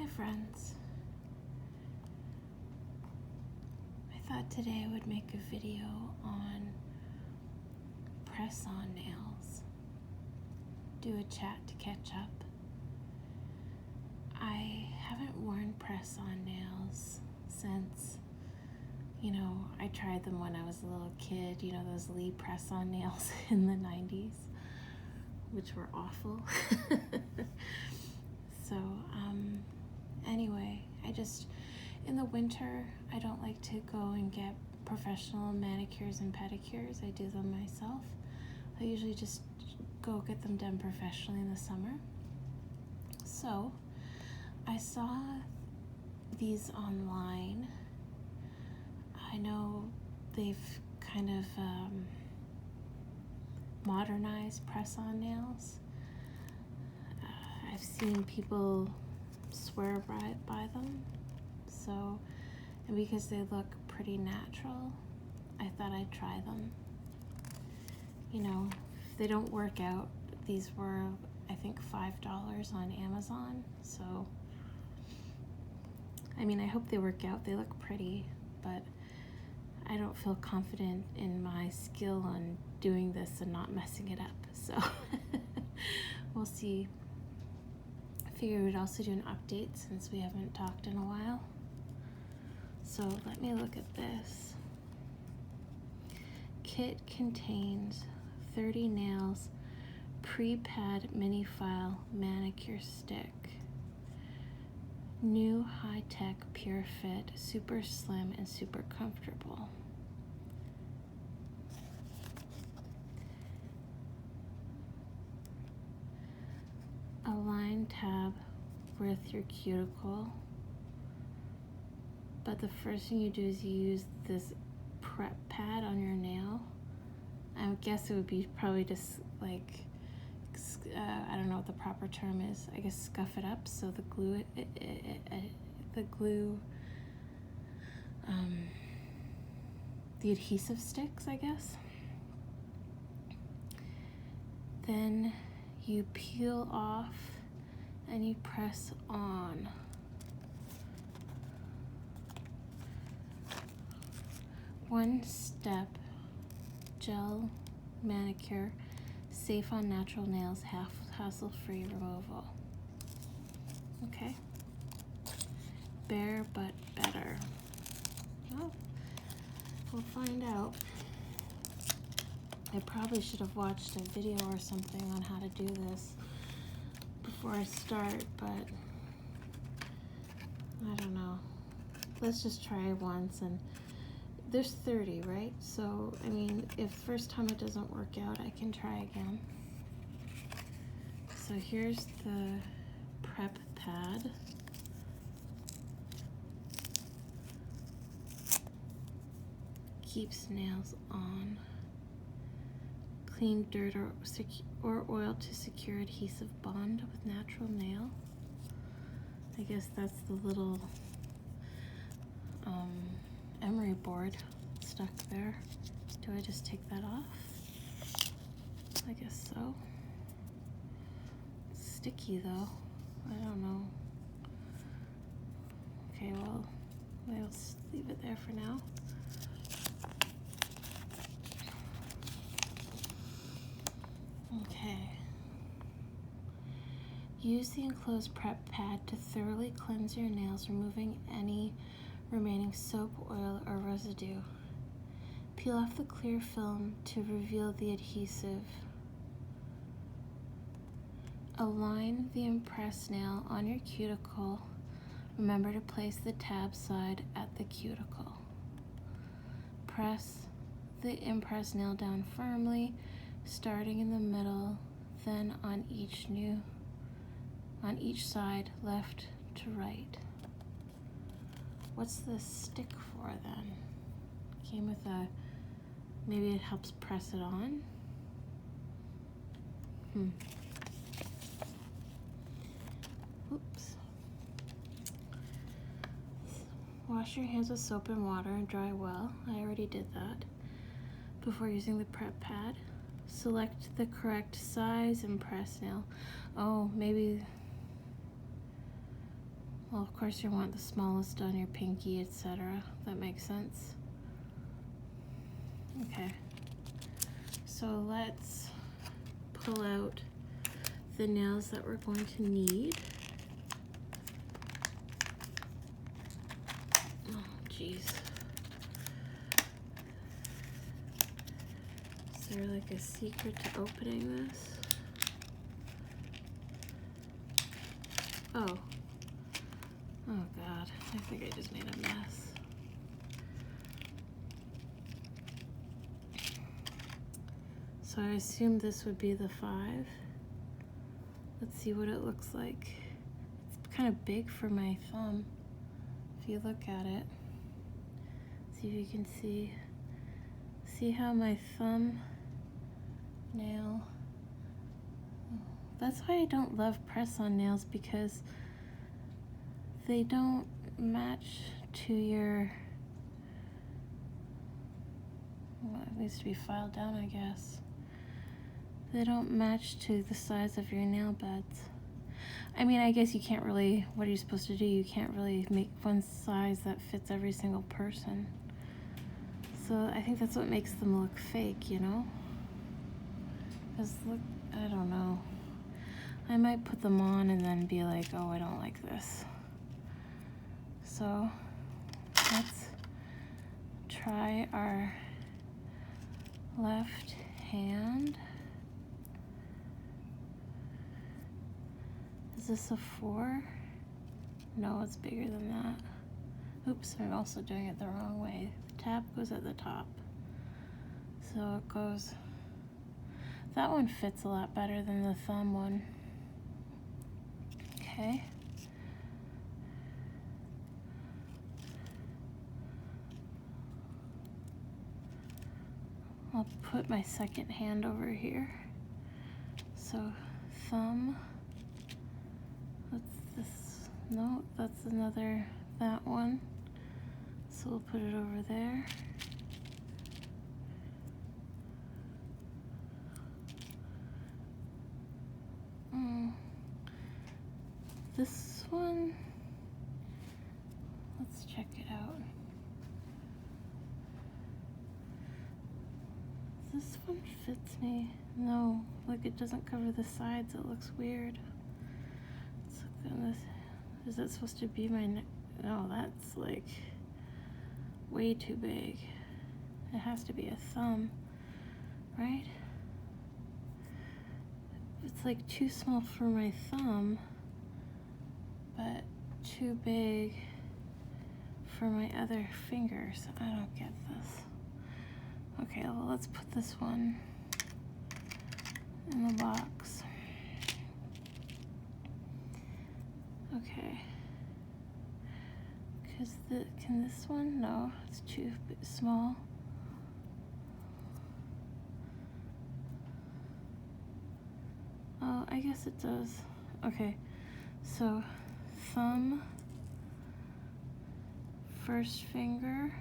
Hi friends. I thought today I would make a video on press-on nails. Do a chat to catch up. I haven't worn press-on nails since, I tried them when I was a little kid, those Lee press-on nails in the 90s, which were awful. So, anyway, in the winter, I don't like to go and get professional manicures and pedicures. I do them myself. I usually just go get them done professionally in the summer. So, I saw these online. I know they've kind of modernized press-on nails. I've seen people swear by them. So, and because they look pretty natural, I thought I'd try them. If they don't work out, these were, I think, $5 on Amazon. So, I hope they work out. They look pretty, but I don't feel confident in my skill on doing this and not messing it up. So, we'll see. I figured we'd also do an update since we haven't talked in a while. So let me look at this. Kit contains 30 nails, pre-pad mini file manicure stick. New high-tech pure fit, super slim and super comfortable. Align tab with your cuticle. But the first thing you do is you use this prep pad on your nail. I would guess it would be probably just like, I don't know what the proper term is. I guess scuff it up so the glue, the adhesive sticks, I guess. Then you peel off and you press on. One step gel manicure, safe on natural nails, hassle-free removal. Okay. Bare but better. Well, we'll find out. I probably should have watched a video or something on how to do this before I start, but I don't know. Let's just try once. And there's 30, right? So, if first time it doesn't work out, I can try again. So here's the prep pad. Keeps nails on. Clean dirt or oil to secure adhesive bond with natural nail. I guess that's the little emery board stuck there. Do I just take that off? I guess so. It's sticky though. I don't know. Okay, well, we'll leave it there for now. Okay. Use the enclosed prep pad to thoroughly cleanse your nails, removing any remaining soap, oil, or residue. Peel off the clear film to reveal the adhesive. Align the impressed nail on your cuticle. Remember to place the tab side at the cuticle. Press the impressed nail down firmly, starting in the middle, then on each side, left to right. What's this stick for then? Came with maybe it helps press it on? Oops. Wash your hands with soap and water and dry well. I already did that. Before using the prep pad, select the correct size and press nail. Oh, maybe Well, of course you want the smallest on your pinky, etc. That makes sense. Okay. So let's pull out the nails that we're going to need. Oh, jeez. Is there like a secret to opening this? Oh. Oh God, I think I just made a mess. So I assume this would be the 5. Let's see what it looks like. It's kind of big for my thumb, if you look at it. See if you can see. See how my thumb nail, that's why I don't love press-on nails, because they don't match to your, well, it needs to be filed down, I guess. They don't match to the size of your nail beds. I mean, I guess you can't really, what are you supposed to do? You can't really make one size that fits every single person. So I think that's what makes them look fake, you know? Because look, I don't know. I might put them on and then be like, oh, I don't like this. So let's try our left hand. Is this a 4? No, it's bigger than that. Oops, I'm also doing it the wrong way. The tab goes at the top. So it goes, that one fits a lot better than the thumb one. Okay. I'll put my second hand over here. So thumb, what's this? No, that's another, that one. So we'll put it over there. This one, let's check it out. This one fits me. No, like it doesn't cover the sides. It looks weird. Let's look at this. Is that supposed to be my neck? No, that's like way too big. It has to be a thumb, right? It's like too small for my thumb, but too big for my other fingers. I don't get this. Okay, well, let's put this one in the box. Okay. Can this one? No, it's too small. Oh, I guess it does. Okay, so thumb, first finger,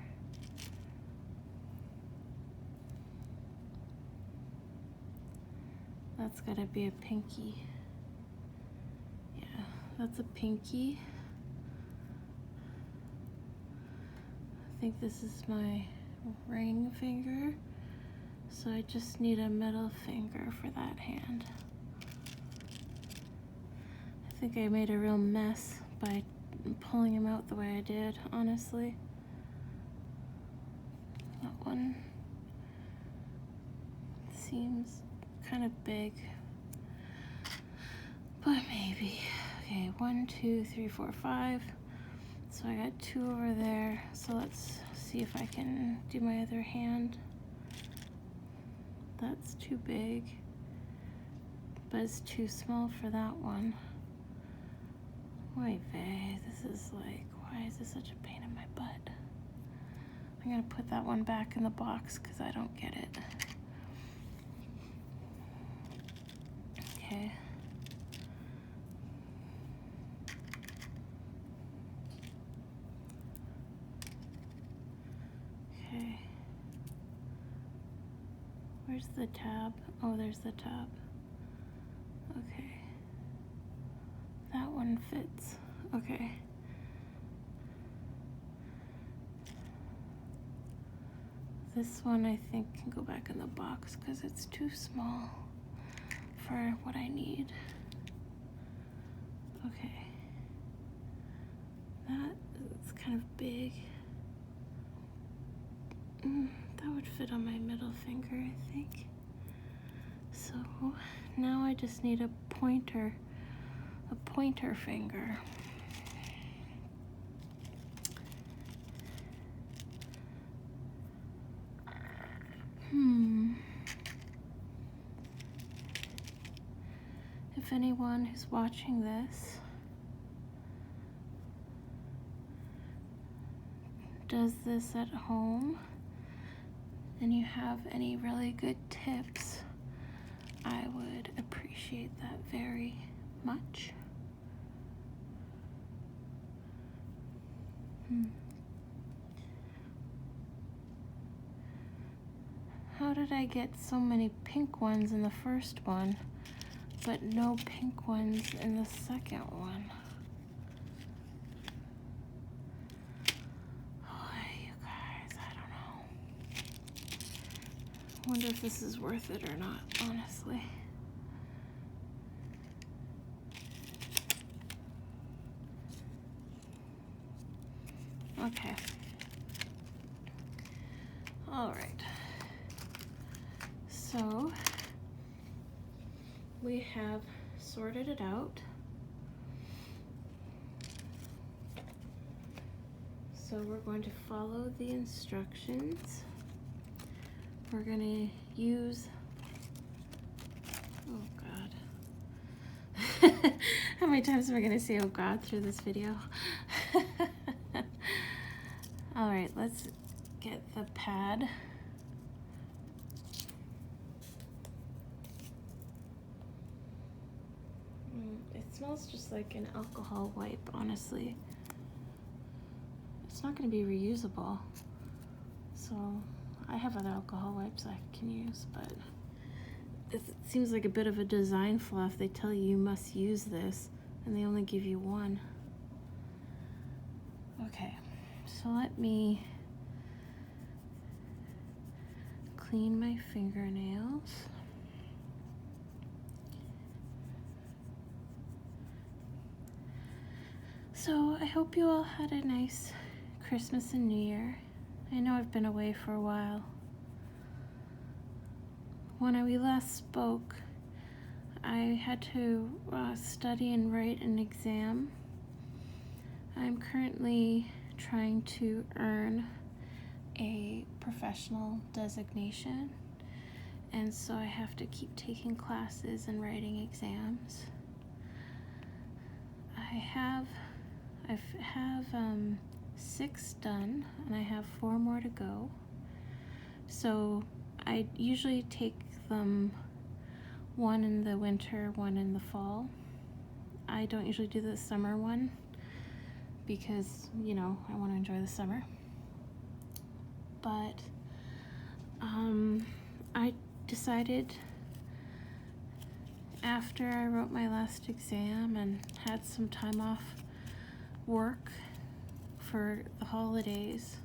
that's gotta be a pinky. Yeah, that's a pinky. I think this is my ring finger. So I just need a middle finger for that hand. I think I made a real mess by pulling him out the way I did, honestly. That one seems kind of big, but maybe. Okay, 1, 2, 3, 4, 5. So I got 2 over there. So let's see if I can do my other hand. That's too big, but it's too small for that one. Wait, vey, this is like, why is this such a pain in my butt? I'm gonna put that one back in the box because I don't get it. Okay. Okay. Where's the tab? Oh, there's the tab. Okay. That one fits. Okay. This one I think can go back in the box because it's too small for what I need. Okay. That is kind of big. That would fit on my middle finger, I think. So now I just need a pointer finger. If anyone who's watching this does this at home and you have any really good tips, I would appreciate that very much. How did I get so many pink ones in the first one, but no pink ones in the second one? Oh, you guys, I don't know. Wonder if this is worth it or not, honestly. Okay. All right. So we have sorted it out. So we're going to follow the instructions. We're going to use, oh God. How many times am I going to say oh God through this video? All right, let's get the pad. It smells just like an alcohol wipe, honestly. It's not going to be reusable. So I have other alcohol wipes I can use, but it seems like a bit of a design flaw if they tell you you must use this and they only give you one. Okay, so let me clean my fingernails. So I hope you all had a nice Christmas and New Year. I know I've been away for a while. When we last spoke, I had to study and write an exam. I'm currently trying to earn a professional designation, and so I have to keep taking classes and writing exams. I have 6 done, and I have 4 more to go. So I usually take them one in the winter, one in the fall. I don't usually do the summer one because, you know, I want to enjoy the summer. But I decided after I wrote my last exam and had some time off work for the holidays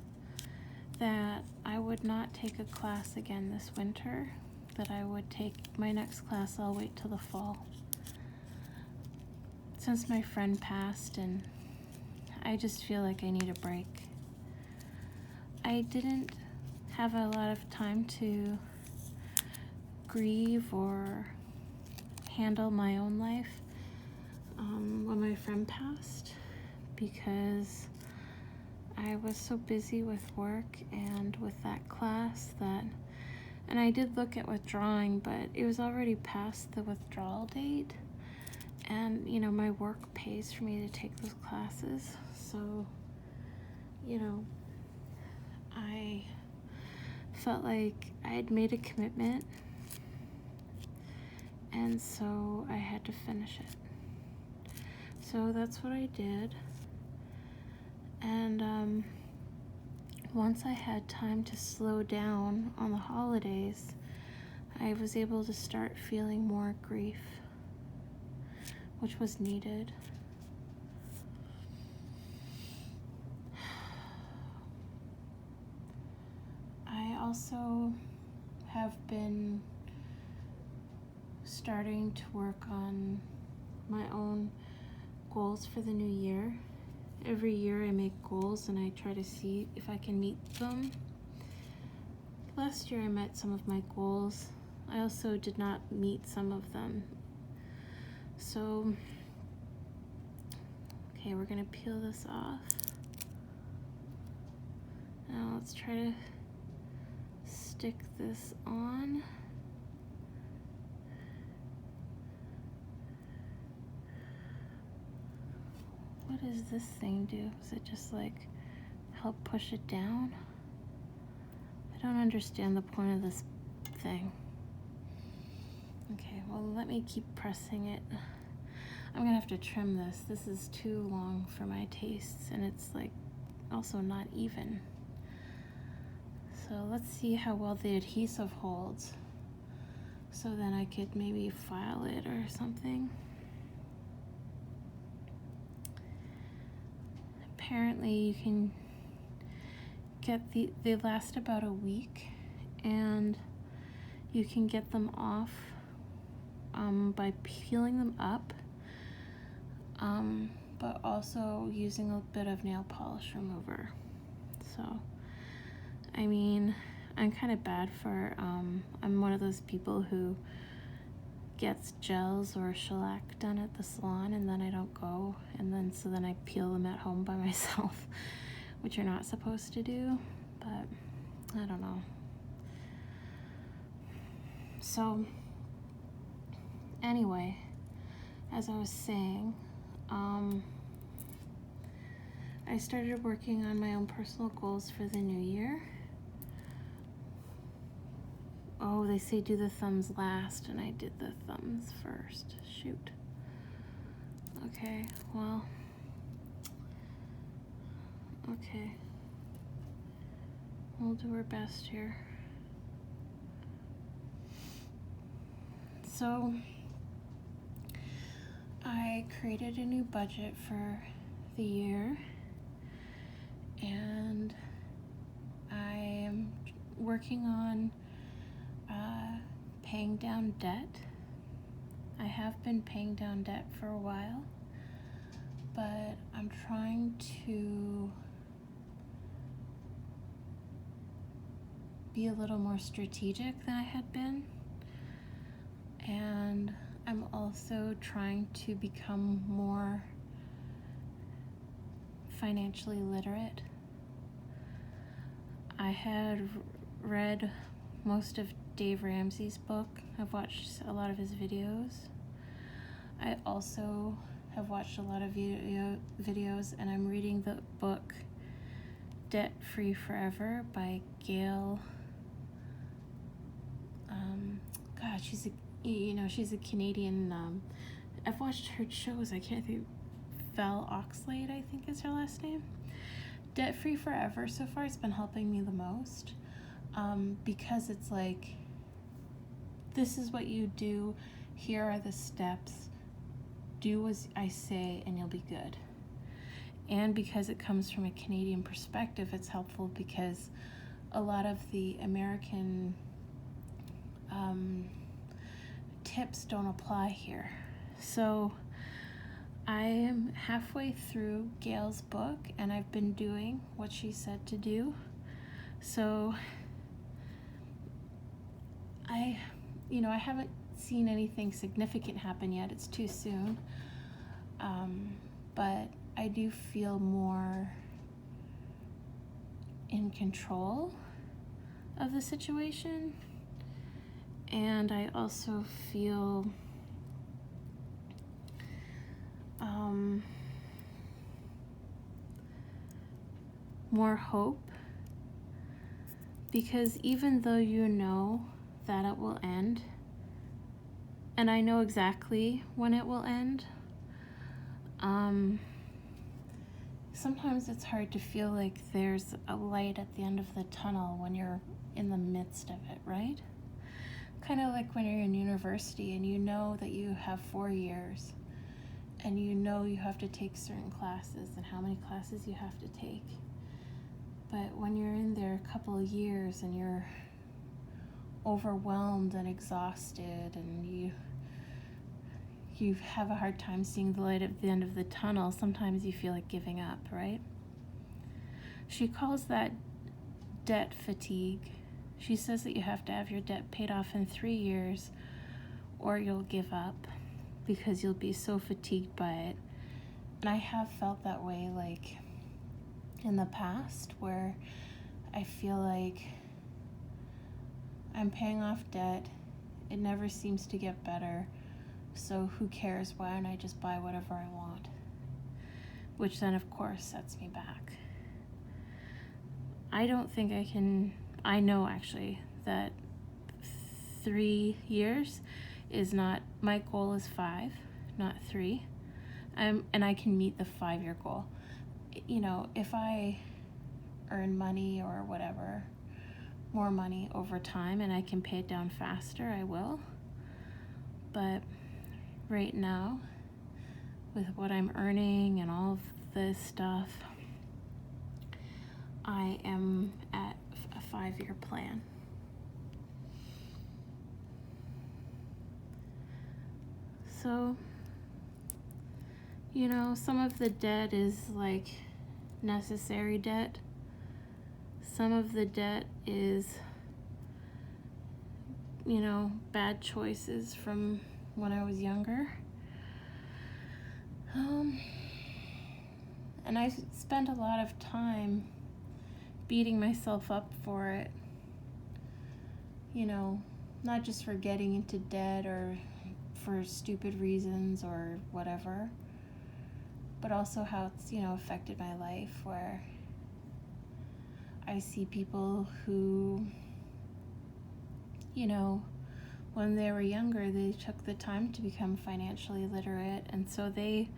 that I would not take a class again this winter, that I would take my next class. I'll wait till the fall, since my friend passed and I just feel like I need a break. I didn't have a lot of time to grieve or handle my own life when my friend passed, because I was so busy with work and with that class that, and I did look at withdrawing, but it was already past the withdrawal date, and you know, my work pays for me to take those classes, so you know, I felt like I had made a commitment, and so I had to finish it. So that's what I did. And once I had time to slow down on the holidays, I was able to start feeling more grief, which was needed. I also have been starting to work on my own goals for the new year. Every year I make goals and I try to see if I can meet them. Last year I met some of my goals. I also did not meet some of them. So, okay, we're gonna peel this off. Now let's try to stick this on. What does this thing do? Does it just like help push it down? I don't understand the point of this thing. Okay, well, let me keep pressing it. I'm gonna have to trim this. This is too long for my tastes, and it's like also not even. So let's see how well the adhesive holds. So then I could maybe file it or something. Apparently you can get they last about a week, and you can get them off by peeling them up, but also using a bit of nail polish remover. So, I mean, I'm kind of bad for, I'm one of those people who gets gels or shellac done at the salon and then I don't go, and then so then I peel them at home by myself, which you're not supposed to do, but I don't know. So anyway, as I was saying, I started working on my own personal goals for the new year. Oh, they say do the thumbs last, and I did the thumbs first. Shoot. Okay, well. Okay. We'll do our best here. So, I created a new budget for the year, and I am working on paying down debt. I have been paying down debt for a while, but I'm trying to be a little more strategic than I had been, and I'm also trying to become more financially literate. I had read most of Dave Ramsey's book. I've watched a lot of his videos. I also have watched a lot of videos, and I'm reading the book Debt Free Forever by Gail. God, she's a Canadian. I've watched her shows. I can't think. Val Oxlade, I think is her last name. Debt Free Forever. So far, it's been helping me the most, because it's like, this is what you do. Here are the steps. Do as I say, and you'll be good. And because it comes from a Canadian perspective, it's helpful because a lot of the American tips don't apply here. So I am halfway through Gail's book, and I've been doing what she said to do. So I haven't seen anything significant happen yet. It's too soon. But I do feel more in control of the situation. And I also feel more hope, because even though you know that it will end, and I know exactly when it will end, sometimes it's hard to feel like there's a light at the end of the tunnel when you're in the midst of it, right? Kind of like when you're in university and you know that you have 4 years, and you know you have to take certain classes and how many classes you have to take. But when you're in there a couple of years and you're overwhelmed and exhausted, and you have a hard time seeing the light at the end of the tunnel. Sometimes you feel like giving up, right? She calls that debt fatigue. She says that you have to have your debt paid off in 3 years or you'll give up because you'll be so fatigued by it. And I have felt that way, like, in the past, where I feel like I'm paying off debt. It never seems to get better. So who cares? Why don't I just buy whatever I want? Which then, of course, sets me back. I don't think I know actually that 3 years is not, my goal is 5, not 3. And I can meet the 5-year goal. You know, if I earn money or whatever, more money over time, and I can pay it down faster, I will. But right now, with what I'm earning and all of this stuff, I am at a 5-year plan. So, you know, some of the debt is like necessary debt. Some of the debt is, you know, bad choices from when I was younger. And I spent a lot of time beating myself up for it. You know, not just for getting into debt or for stupid reasons or whatever, but also how it's, you know, affected my life, where I see people who, you know, when they were younger, they took the time to become financially literate, and so they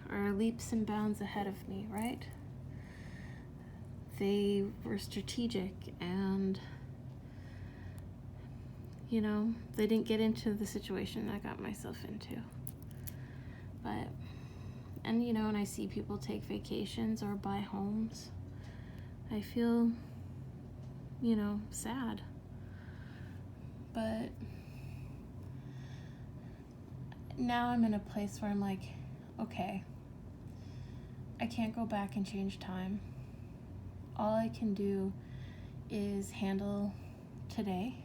are leaps and bounds ahead of me, right? They were strategic, and, you know, they didn't get into the situation I got myself into. But, and, you know, and I see people take vacations or buy homes, I feel, you know, sad. But now I'm in a place where I'm like, okay, I can't go back and change time. All I can do is handle today.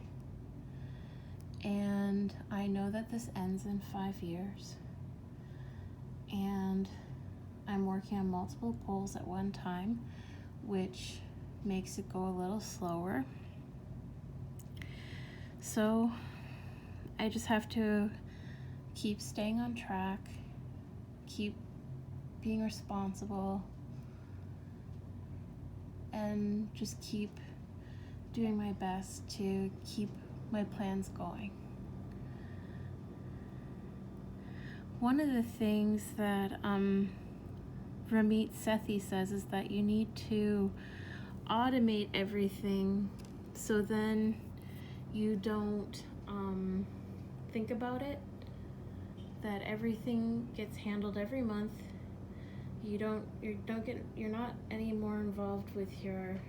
And I know that this ends in 5 years. And I'm working on multiple goals at one time, which makes it go a little slower. So I just have to keep staying on track, keep being responsible, and just keep doing my best to keep my plans going. One of the things that Ramit Sethi says is that you need to automate everything so then you don't think about it, that everything gets handled every month. You're not any more involved with your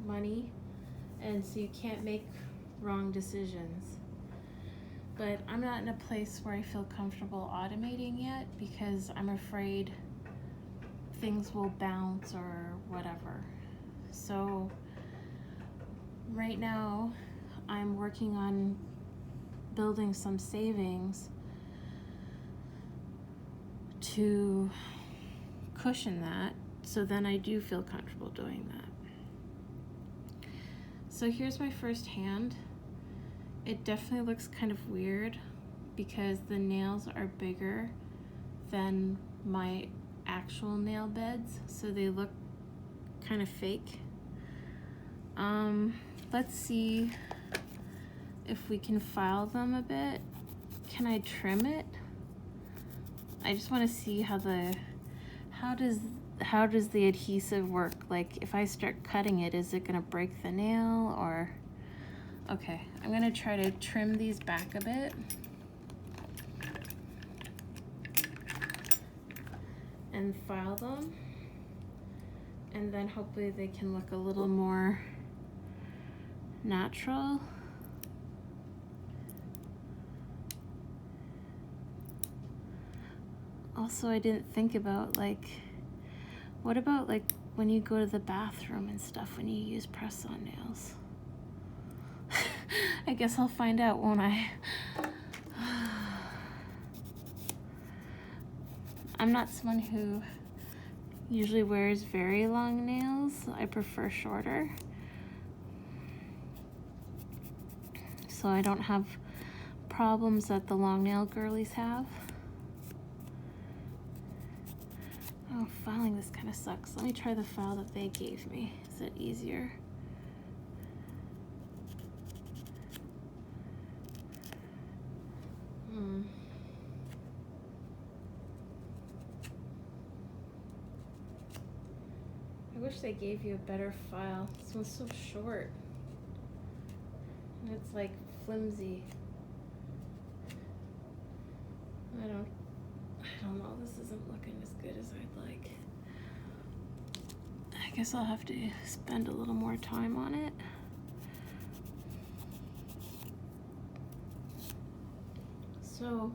money, and so you can't make wrong decisions. But I'm not in a place where I feel comfortable automating yet, because I'm afraid things will bounce or whatever. So right now I'm working on building some savings to cushion that, so then I do feel comfortable doing that. So here's my first hand. It definitely looks kind of weird because the nails are bigger than my actual nail beds, so they look kind of fake. Let's see if we can file them a bit. Can I trim it? I just want to see how does the adhesive work? Like, if I start cutting it, is it gonna break the nail? Or okay, I'm gonna try to trim these back a bit. And file them, and then hopefully they can look a little more natural. Also, I didn't think about, like, what about, like, when you go to the bathroom and stuff, when you use press-on nails? I guess I'll find out, won't I? I'm not someone who usually wears very long nails. I prefer shorter. So I don't have problems that the long nail girlies have. Oh, filing this kind of sucks. Let me try the file that they gave me. Is it easier? I wish they gave you a better file. This one's so short. And it's like flimsy. I don't know. This isn't looking as good as I'd like. I guess I'll have to spend a little more time on it. So,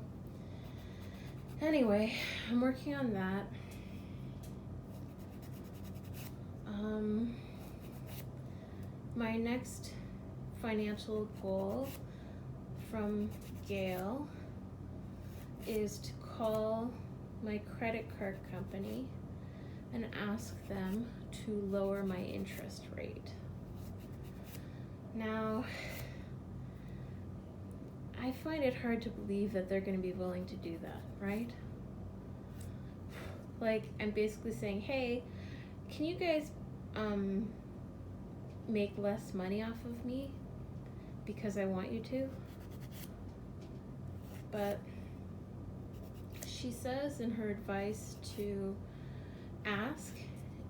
anyway, I'm working on that. My next financial goal from Gail is to call my credit card company and ask them to lower my interest rate. Now, I find it hard to believe that they're going to be willing to do that, right? Like, I'm basically saying, hey, can you guys make less money off of me because I want you to? But she says in her advice to ask,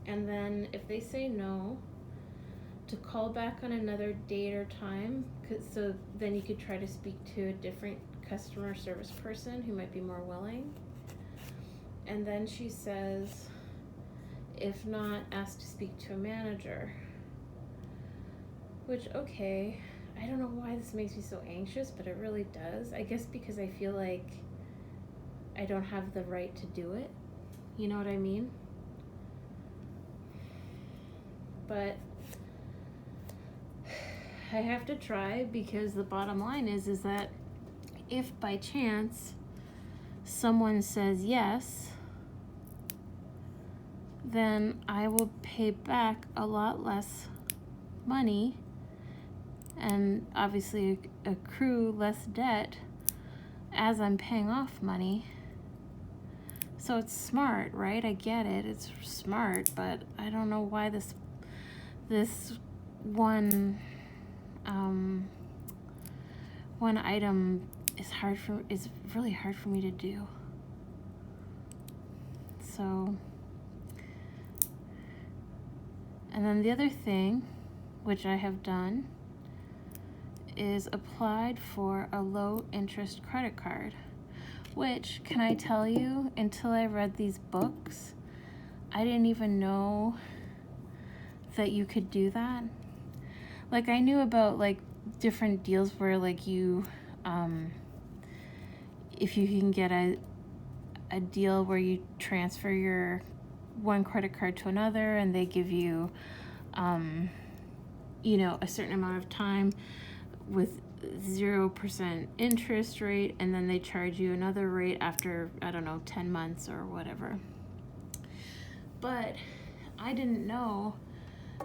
and then if they say no, to call back on another date or time, so then you could try to speak to a different customer service person who might be more willing. And then she says, if not, ask to speak to a manager. Which, okay, I don't know why this makes me so anxious, but it really does. I guess because I feel like I don't have the right to do it. You know what I mean? But I have to try, because the bottom line is that if by chance someone says yes, then I will pay back a lot less money and obviously accrue less debt as I'm paying off money. So it's smart, right? I get it. It's smart, but I don't know why this one item is really hard for me to do. So, and then the other thing, which I have done, is applied for a low interest credit card, which, can I tell you, until I read these books, I didn't even know that you could do that. Like, I knew about like different deals where like you, if you can get a deal where you transfer your one credit card to another and they give you, you know, a certain amount of time with 0% interest rate, and then they charge you another rate after, I don't know, 10 months or whatever. But I didn't know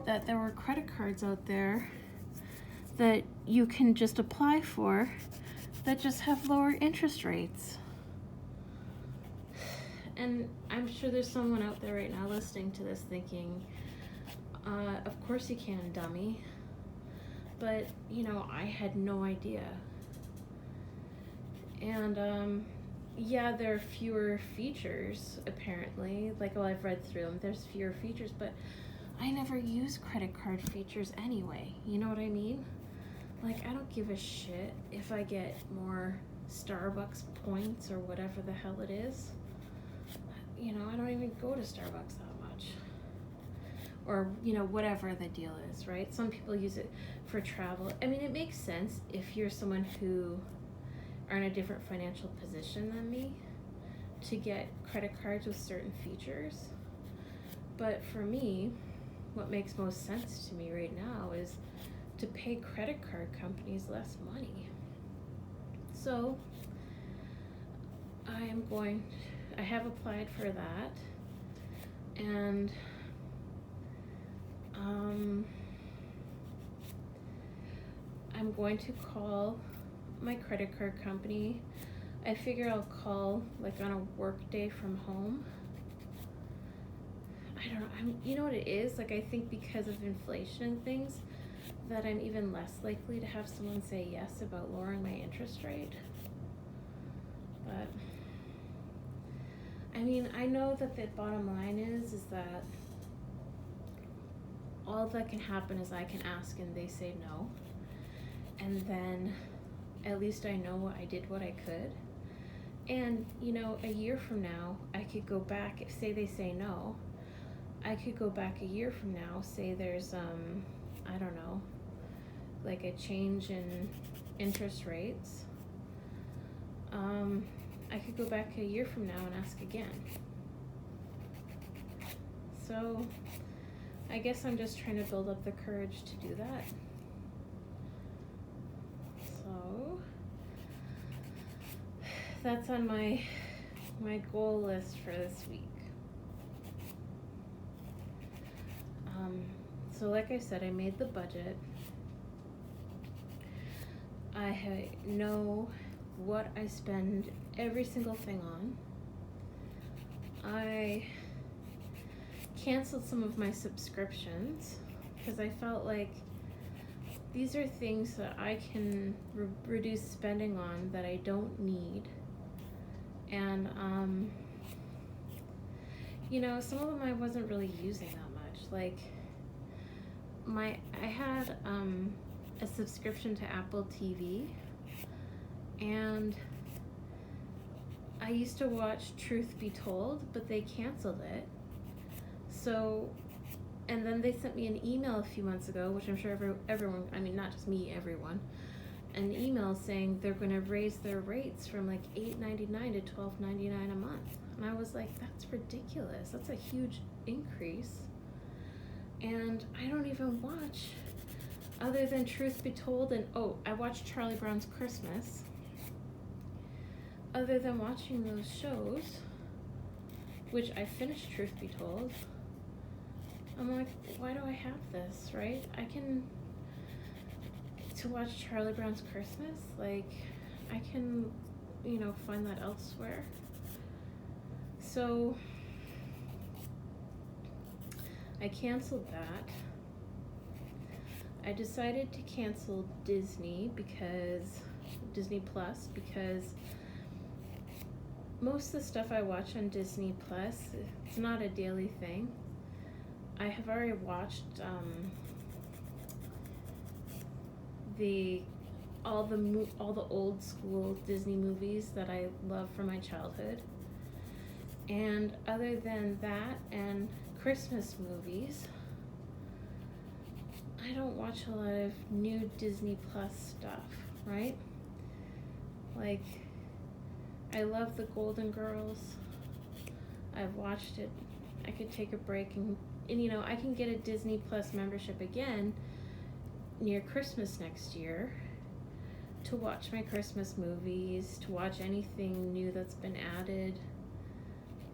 that there were credit cards out there that you can just apply for that just have lower interest rates. And I'm sure there's someone out there right now listening to this thinking, of course you can, dummy. But, you know, I had no idea. And, yeah, there are fewer features, apparently. Like, well, I've read through them. There's fewer features, but I never use credit card features anyway. You know what I mean? Like, I don't give a shit if I get more Starbucks points or whatever the hell it is. You know, I don't even go to Starbucks that much. Or, you know, whatever the deal is, right? Some people use it for travel. I mean, it makes sense if you're someone who are in a different financial position than me to get credit cards with certain features. But for me, what makes most sense to me right now is to pay credit card companies less money. So I have applied for that, and I'm going to call my credit card company. I figure I'll call like on a work day from home. I don't know, you know what it is? Like, I think because of inflation and things, that I'm even less likely to have someone say yes about lowering my interest rate. But, I mean, I know that the bottom line is that all that can happen is I can ask and they say no. And then at least I know I did what I could. And, you know, a year from now, I could go back, if say they say no, I could go back a year from now, say there's, I don't know, like a change in interest rates. I could go back a year from now and ask again. So I guess I'm just trying to build up the courage to do that. So that's on my goal list for this week. So like I said, I made the budget. I know what I spend every single thing on. I canceled some of my subscriptions because I felt like these are things that I can reduce spending on that I don't need. And, you know, some of them I wasn't really using that much. Like, I had a subscription to Apple TV, and I used to watch Truth Be Told, but they canceled it. So, and then they sent me an email a few months ago, which I'm sure everyone, I mean, not just me, everyone, an email saying they're going to raise their rates from like $8.99 to $12.99 a month. And I was like, that's ridiculous. That's a huge increase. And I don't even watch, other than Truth Be Told, and I watched Charlie Brown's Christmas. Other than watching those shows, which I finished Truth Be Told, I'm like, why do I have this, right? I can, to watch Charlie Brown's Christmas, like, I can, you know, find that elsewhere. So I canceled that. I decided to cancel Disney Plus, because most of the stuff I watch on Disney Plus, it's not a daily thing. I have already watched all the old school Disney movies that I love from my childhood. And other than that and Christmas movies, I don't watch a lot of new Disney Plus stuff, right? Like, I love the Golden Girls. I've watched it. I could take a break and you know, I can get a Disney Plus membership again near Christmas next year to watch my Christmas movies, to watch anything new that's been added,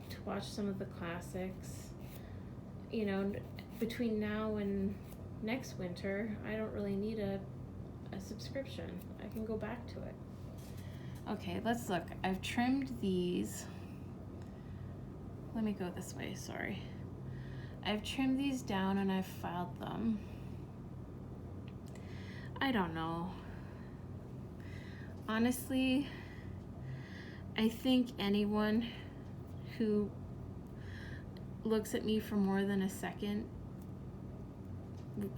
to watch some of the classics. You know, between now and next winter, I don't really need a subscription. I can go back to it. Okay, let's look. I've trimmed these. Let me go this way, sorry. I've trimmed these down and I've filed them. I don't know. Honestly, I think anyone who looks at me for more than a second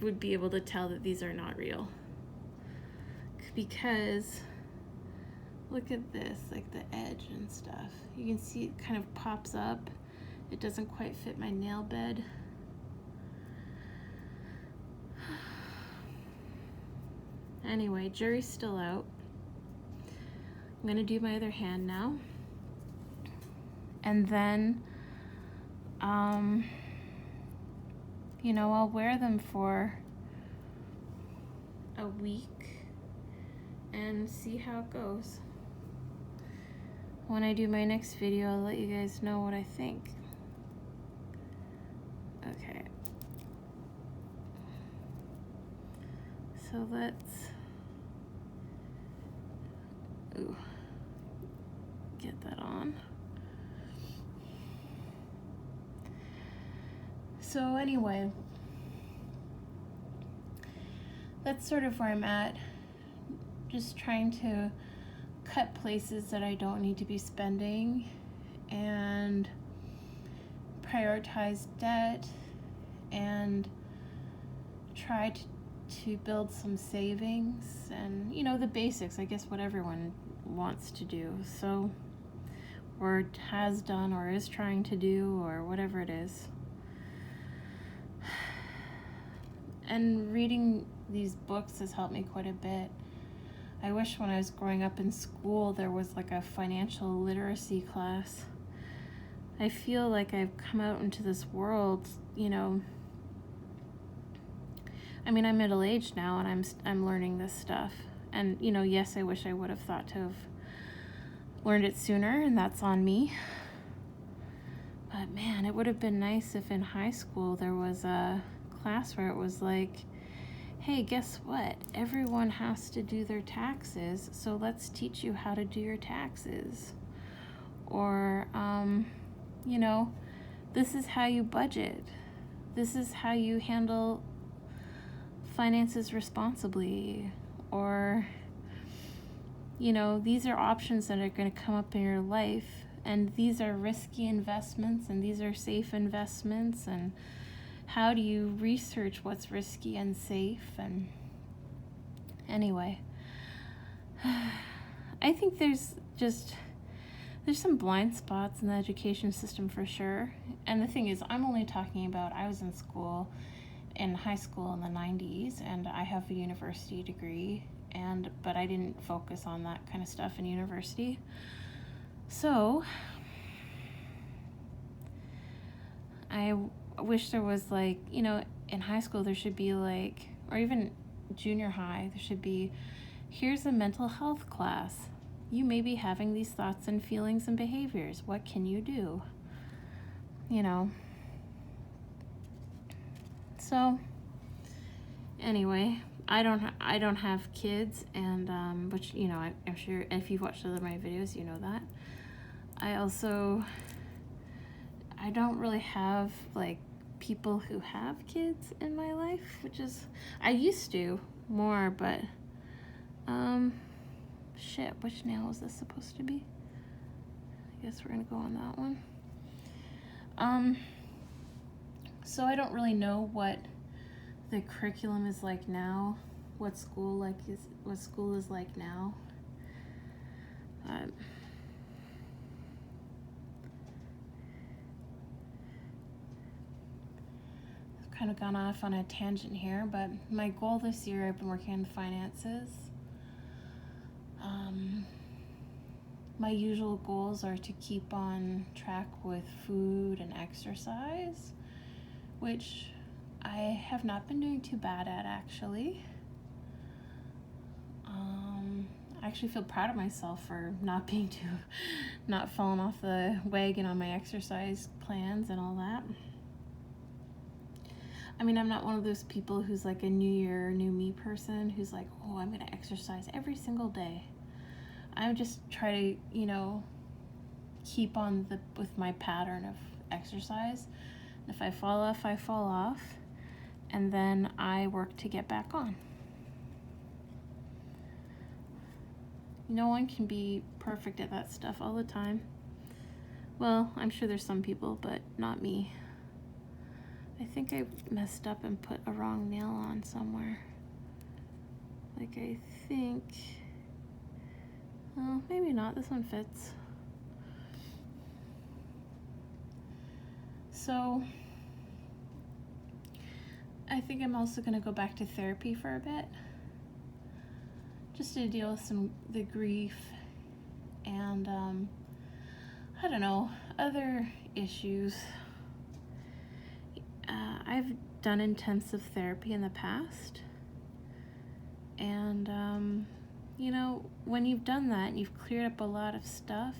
would be able to tell that these are not real. Because look at this, like the edge and stuff. You can see it kind of pops up. It doesn't quite fit my nail bed. Anyway, jury's still out. I'm gonna do my other hand now. And then, I'll wear them for a week and see how it goes. When I do my next video, I'll let you guys know what I think. Okay. So let's get that on. So anyway, that's sort of where I'm at. Just trying to cut places that I don't need to be spending and prioritize debt and try to build some savings and, the basics, I guess what everyone wants to do. So, or has done or is trying to do or whatever it is. And reading these books has helped me quite a bit. I wish when I was growing up in school there was like a financial literacy class. I feel like I've come out into this world, I'm middle-aged now and I'm learning this stuff. And, yes, I wish I would have thought to have learned it sooner, and that's on me. But man, it would have been nice if in high school there was a class where it was like, hey, guess what? Everyone has to do their taxes, so let's teach you how to do your taxes. Or, this is how you budget. This is how you handle finances responsibly. Or, these are options that are going to come up in your life, and these are risky investments, and these are safe investments, and how do you research what's risky and safe? And anyway, I think there's some blind spots in the education system for sure. And the thing is, I'm only talking about, I was in high school in the 90s, and I have a university degree, but I didn't focus on that kind of stuff in university. So I wish there was in high school there should be or even junior high, there should be, here's a mental health class. You may be having these thoughts and feelings and behaviors. What can you do? So anyway, I don't have kids, and which I'm sure if you've watched other of my videos, you know that. I don't really have people who have kids in my life, which is, I used to more, but shit, which nail is this supposed to be? I guess we're gonna go on that one. So I don't really know what the curriculum is like now, what school is like now. I've kind of gone off on a tangent here, but my goal this year, I've been working on the finances. My usual goals are to keep on track with food and exercise, which I have not been doing too bad at, actually. I actually feel proud of myself for not falling off the wagon on my exercise plans and all that. I'm not one of those people who's like a new year, new me person who's like, oh, I'm gonna exercise every single day. I just try to, keep on with my pattern of exercise. If I fall off, I fall off, and then I work to get back on. No one can be perfect at that stuff all the time. Well, I'm sure there's some people, but not me. I think I messed up and put a wrong nail on somewhere. Well, maybe not. This one fits. So I think I'm also going to go back to therapy for a bit. just to deal with the grief and I don't know, other issues. I've done intensive therapy in the past, and you know, when you've done that and you've cleared up a lot of stuff,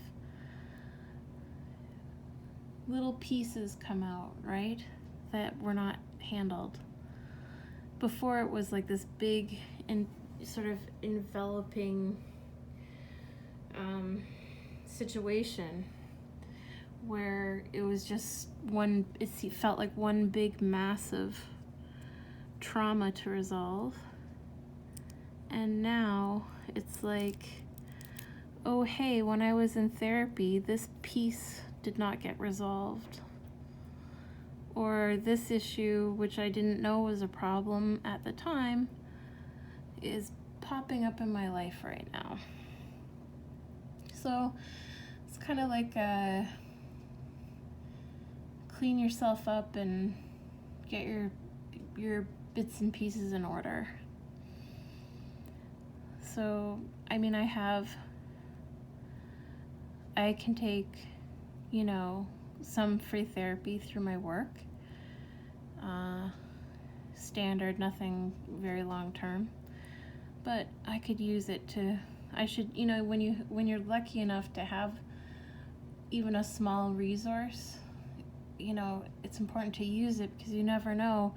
little pieces come out, right, that were not handled. Before it was like this big and sort of enveloping situation where it was just it felt like one big massive trauma to resolve. And now it's like, oh hey, when I was in therapy, this piece did not get resolved. Or this issue, which I didn't know was a problem at the time, is popping up in my life right now. So it's kind of like clean yourself up and get your bits and pieces in order. So, I mean, I can take, you know, some free therapy through my work. Standard, nothing very long term. But I could use it you know, when you're lucky enough to have even a small resource, you know, it's important to use it because you never know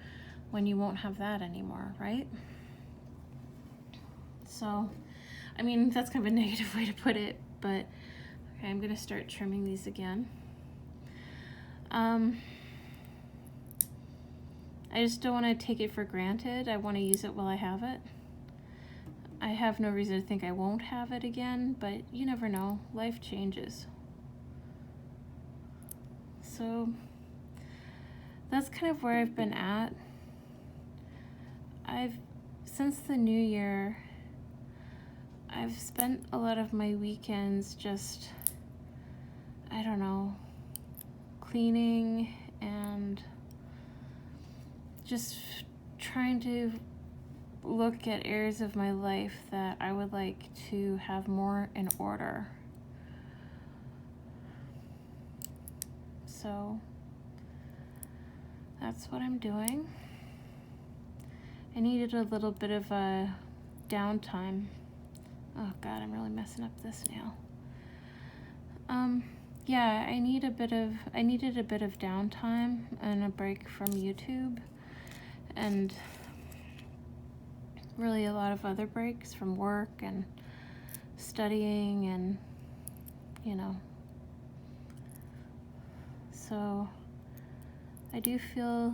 when you won't have that anymore, right? So, I mean, that's kind of a negative way to put it, but okay, I'm gonna start trimming these again. I just don't want to take it for granted. I want to use it while I have it. I have no reason to think I won't have it again, but you never know. Life changes. So that's kind of where I've been at. Since the new year, I've spent a lot of my weekends just, I don't know, cleaning and just trying to look at areas of my life that I would like to have more in order. So that's what I'm doing. I needed a little bit of a downtime. Oh God, I'm really messing up this nail. Yeah, I needed a bit of downtime and a break from YouTube, and really a lot of other breaks from work and studying and, you know. So I do feel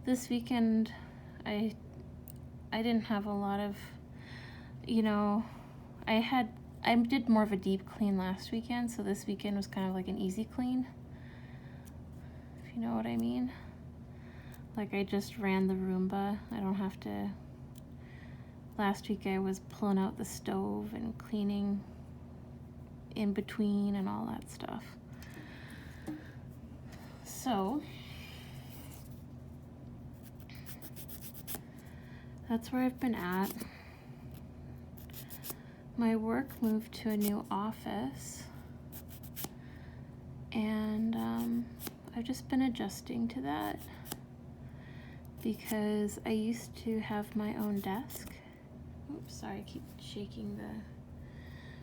this weekend I didn't have a lot of, you know, I did more of a deep clean last weekend, so this weekend was kind of like an easy clean, if you know what I mean. Like I just ran the Roomba. I don't have to. Last week I was pulling out the stove and cleaning in between and all that stuff. So that's where I've been at. My work moved to a new office, and I've just been adjusting to that because I used to have my own desk. Oops, sorry, I keep shaking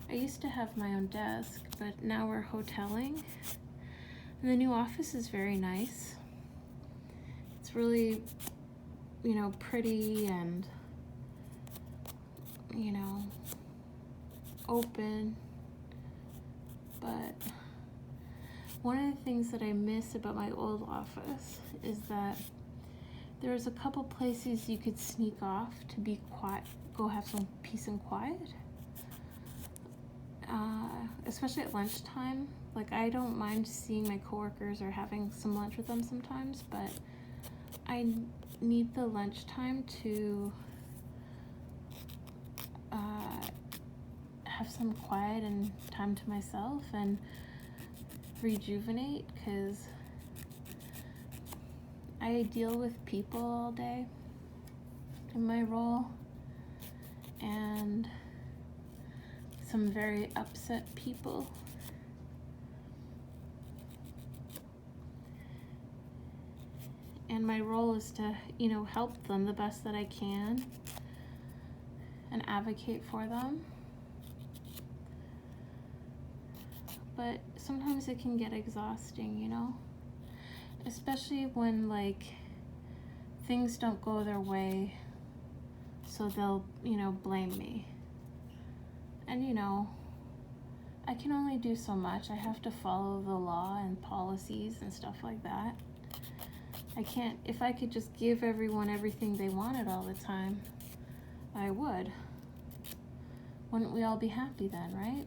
I used to have my own desk, but now we're hoteling, and the new office is very nice. It's really, you know, pretty and, you know, open, but one of the things that I miss about my old office is that there was a couple places you could sneak off to be quiet, go have some peace and quiet, especially at lunchtime. Like, I don't mind seeing my coworkers or having some lunch with them sometimes, but I need the lunchtime to have some quiet and time to myself and rejuvenate, because I deal with people all day in my role, and some very upset people. And my role is to, help them the best that I can and advocate for them. But sometimes it can get exhausting, especially when things don't go their way, so they'll, blame me. And I can only do so much. I have to follow the law and policies and stuff like that. I can't, if I could just give everyone everything they wanted all the time, I would. Wouldn't we all be happy then, right?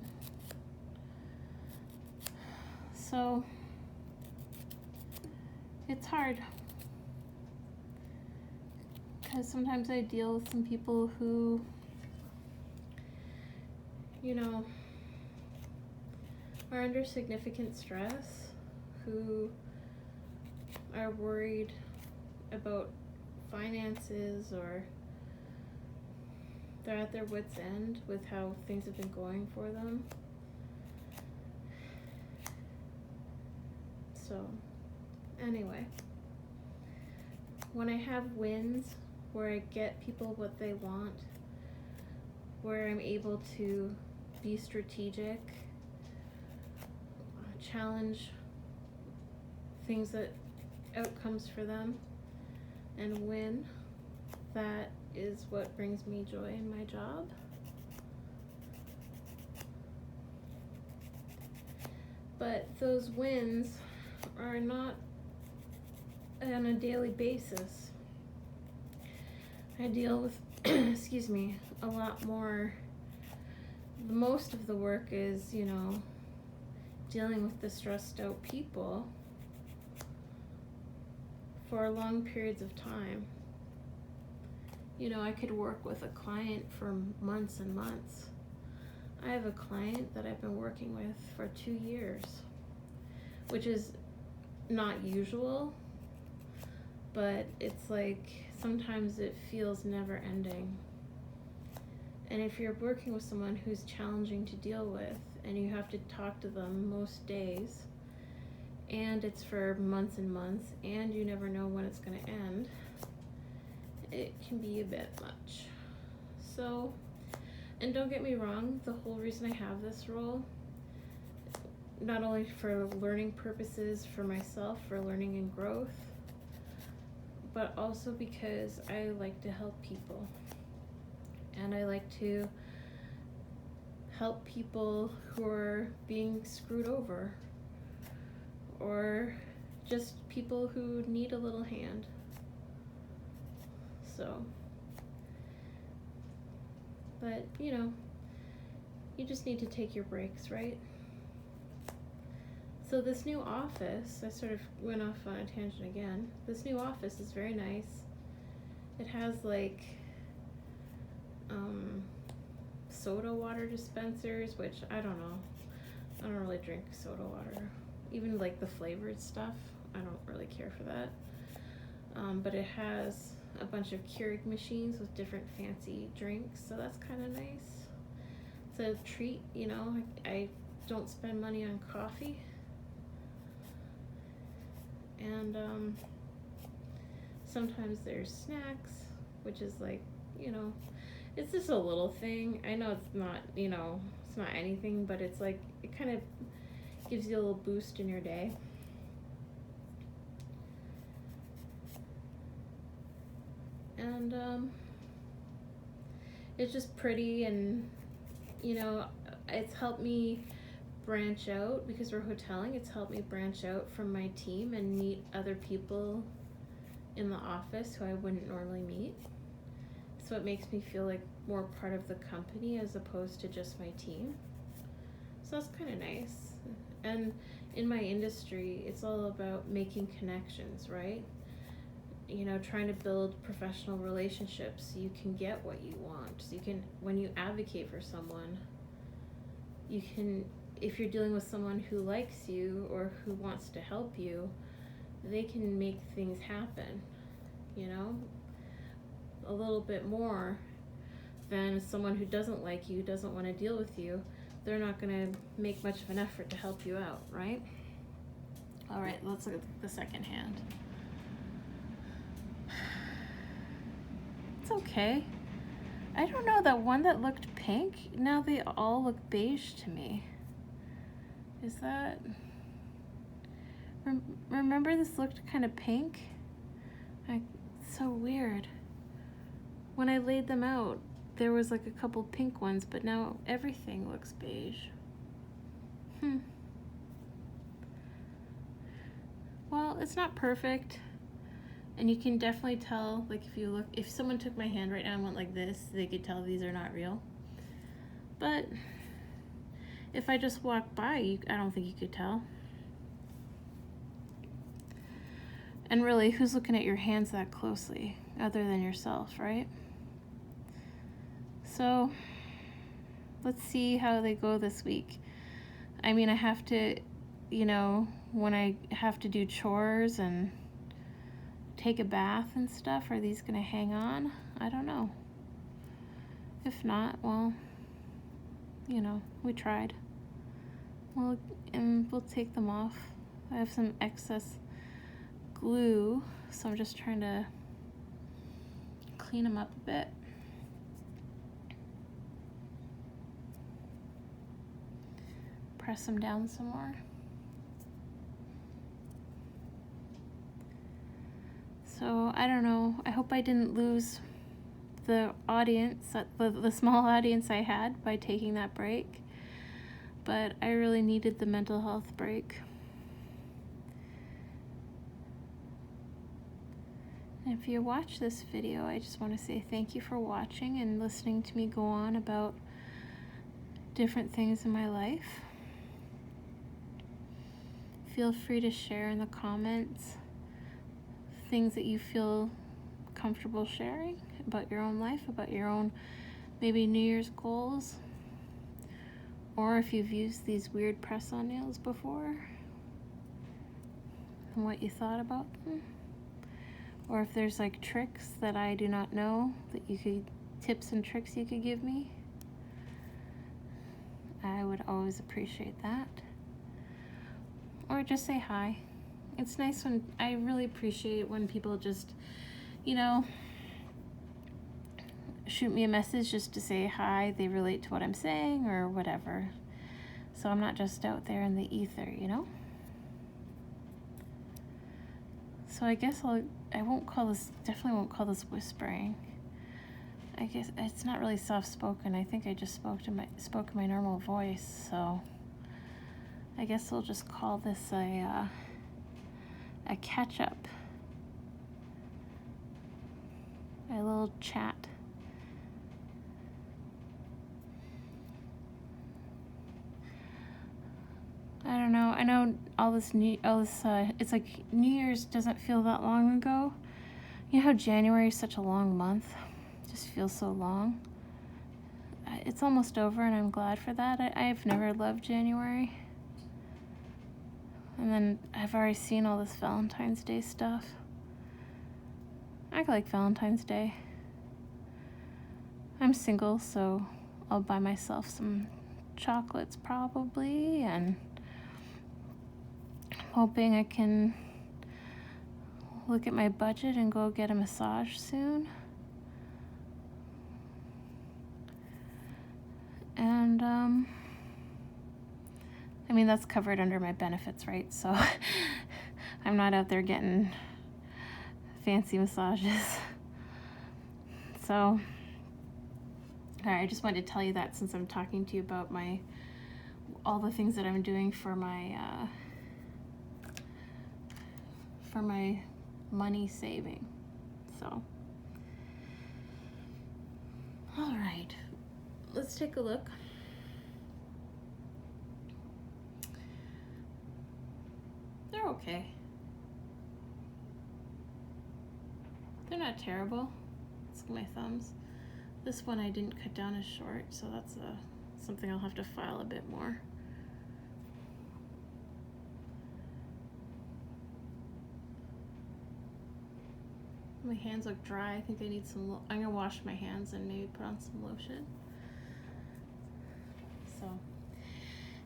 So, it's hard. Because sometimes I deal with some people who, are under significant stress, who are worried about finances, or they're at their wits' end with how things have been going for them. So, anyway, when I have wins where I get people what they want, where I'm able to be strategic, challenge things that outcomes for them, and win, that is what brings me joy in my job. But those wins are not on a daily basis. I deal with, a lot more. Most of the work is, dealing with the stressed out people for long periods of time. I could work with a client for months and months. I have a client that I've been working with for 2 years, which is not usual, but it's sometimes it feels never ending. And if you're working with someone who's challenging to deal with, and you have to talk to them most days, and it's for months and months, and you never know when it's going to end, it can be a bit much. So, and don't get me wrong, the whole reason I have this role, not only for learning purposes for myself, for learning and growth, but also because I like to help people. And I like to help people who are being screwed over, or just people who need a little hand. So, but you just need to take your breaks, right? So this new office, I sort of went off on a tangent again. This new office is very nice. It has soda water dispensers, which I don't know. I don't really drink soda water. Even the flavored stuff, I don't really care for that. But it has a bunch of Keurig machines with different fancy drinks, so that's kind of nice. It's a treat, I don't spend money on coffee. And sometimes there's snacks, which is it's just a little thing. I know it's not, it's not anything, but it's it kind of gives you a little boost in your day. And it's just pretty, and it's helped me branch out, because we're hoteling. It's helped me branch out from my team and meet other people in the office who I wouldn't normally meet. So it makes me feel more part of the company as opposed to just my team. So that's kind of nice. And in my industry, it's all about making connections, right? Trying to build professional relationships so you can get what you want. So you can, when you advocate for someone, you can, if you're dealing with someone who likes you or who wants to help you, they can make things happen, a little bit more then someone who doesn't like you, doesn't want to deal with you, they're not going to make much of an effort to help you out, right? All right, let's look at the second hand. It's okay. I don't know, that one that looked pink, now they all look beige to me. Is that... Remember this looked kind of pink? It's so weird. When I laid them out, there was like a couple pink ones, but now everything looks beige. Well, it's not perfect. And you can definitely tell, like if someone took my hand right now and went like this, they could tell these are not real. But if I just walk by, I don't think you could tell. And really, who's looking at your hands that closely other than yourself, right? So let's see how they go this week. I mean, I have to, when I have to do chores and take a bath and stuff, are these gonna hang on? I don't know. If not, well, we tried. Well, and we'll take them off. I have some excess glue, so I'm just trying to clean them up a bit. Press them down some more. So I don't know, I hope I didn't lose the audience, the small audience I had by taking that break, but I really needed the mental health break. And if you watch this video, I just want to say thank you for watching and listening to me go on about different things in my life. Feel free to share in the comments things that you feel comfortable sharing about your own life, about your own maybe New Year's goals, or if you've used these weird press-on nails before and what you thought about them, or if there's like tricks that I do not know tips and tricks you could give me. I would always appreciate that. Or just say hi. It's nice I really appreciate when people just, shoot me a message just to say hi, they relate to what I'm saying or whatever. So I'm not just out there in the ether, So I guess definitely won't call this whispering. I guess it's not really soft-spoken. I think I just spoke in my normal voice, so I guess we'll just call this a catch-up, a little chat. I don't know. I know it's like New Year's doesn't feel that long ago. You know how January is such a long month? It just feels so long. It's almost over, and I'm glad for that. I've never loved January. And then I've already seen all this Valentine's Day stuff. I like Valentine's Day. I'm single, so I'll buy myself some chocolates probably, and I'm hoping I can look at my budget and go get a massage soon. And I mean, that's covered under my benefits, right? So I'm not out there getting fancy massages. So, all right, I just wanted to tell you that since I'm talking to you about all the things that I'm doing for my money saving. So, all right, let's take a look. They're okay. They're not terrible. Let's look at my thumbs. This one I didn't cut down as short, so that's something I'll have to file a bit more. My hands look dry. I think I need some, I'm gonna wash my hands and maybe put on some lotion. So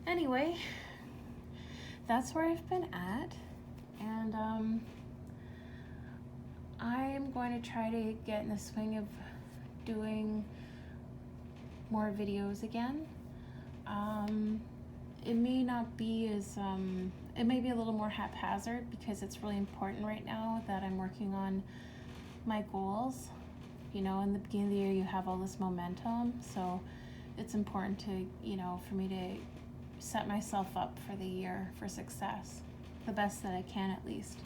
anyway, that's where I've been at, and I'm going to try to get in the swing of doing more videos again. It may not be as, it may be a little more haphazard because it's really important right now that I'm working on my goals. You know, in the beginning of the year you have all this momentum, so it's important to, you know, for me to set myself up for the year for success, the best that I can at least.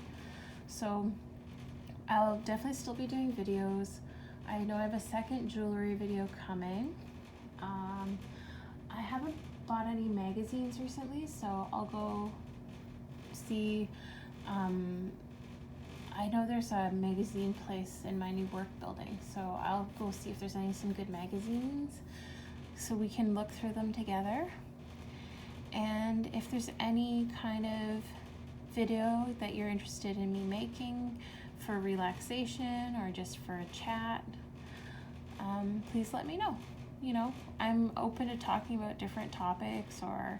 So I'll definitely still be doing videos. I know I have a second jewelry video coming. I haven't bought any magazines recently, so I'll go see. I know there's a magazine place in my new work building, so I'll go see if there's some good magazines so we can look through them together. And if there's any kind of video that you're interested in me making for relaxation or just for a chat, please let me know. You know, I'm open to talking about different topics or,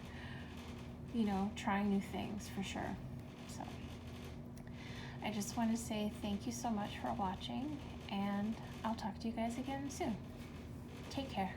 you know, trying new things for sure. So I just want to say thank you so much for watching, and I'll talk to you guys again soon. Take care.